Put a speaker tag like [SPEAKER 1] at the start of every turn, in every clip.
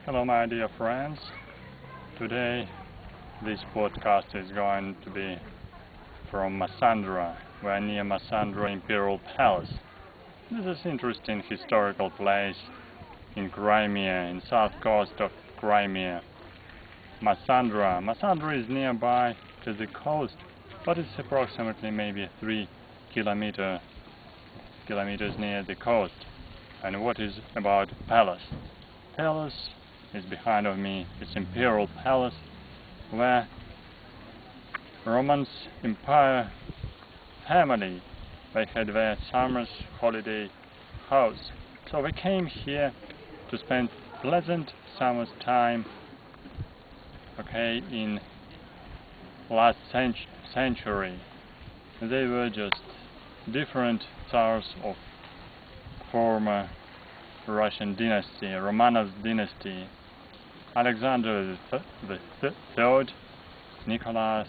[SPEAKER 1] Hello my dear friends. Today this podcast is going to be from Massandra. We're near Massandra Imperial Palace. This is interesting historical place in Crimea, in south coast of Crimea. Massandra is nearby to the coast, but it's approximately maybe 3 kilometers near the coast. And what is about palace? Palace is behind of me. It's Imperial Palace, where Roman Empire family they had their summer's holiday house. So we came here to spend pleasant summer's time. Okay, in last century, they were just different tsars of former Russian dynasty, Romanov dynasty, Alexander the Third, Nicholas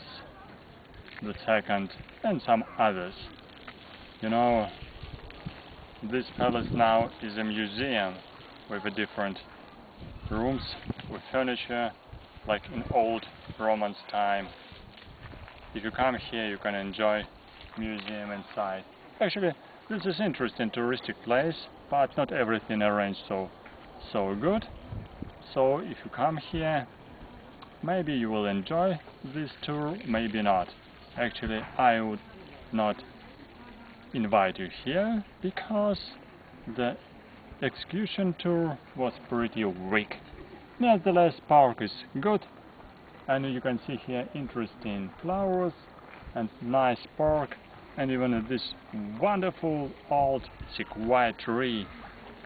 [SPEAKER 1] the Second, and some others. You know, this palace now is a museum with different rooms, with furniture, like in old Romans time. If you come here, you can enjoy museum inside. Actually, this is interesting touristic place, but not everything arranged so good. So if you come here, maybe you will enjoy this tour, maybe not. Actually, I would not invite you here because the excursion tour was pretty weak. Nevertheless, park is good, and you can see here interesting flowers and nice park, and even this wonderful old sequoia tree,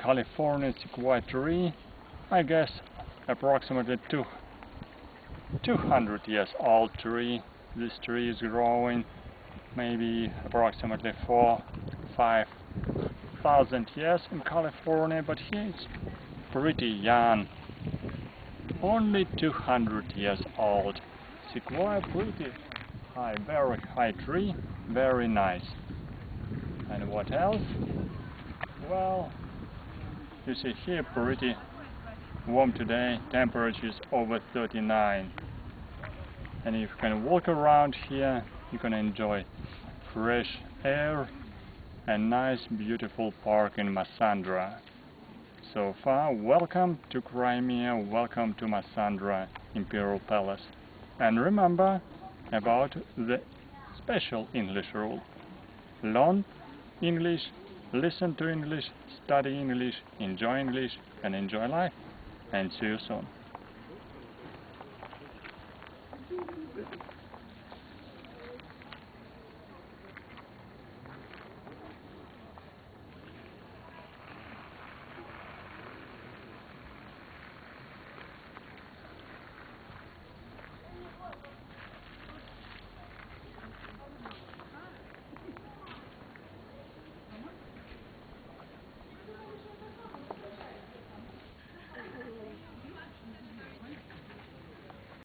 [SPEAKER 1] California sequoia tree, I guess approximately 200 years old tree. This tree is growing maybe approximately 4,000-5,000 years in California, but here it's pretty young, only 200 years old. Sequoia pretty high, very high tree, very nice. And what else? Well, you see here pretty warm today, temperatures over 39. And if you can walk around here, you can enjoy fresh air and nice beautiful park in Massandra. So far, welcome to Crimea, welcome to Massandra Imperial Palace. And remember about the special English rule. Learn English, listen to English, study English, enjoy life, and see you soon.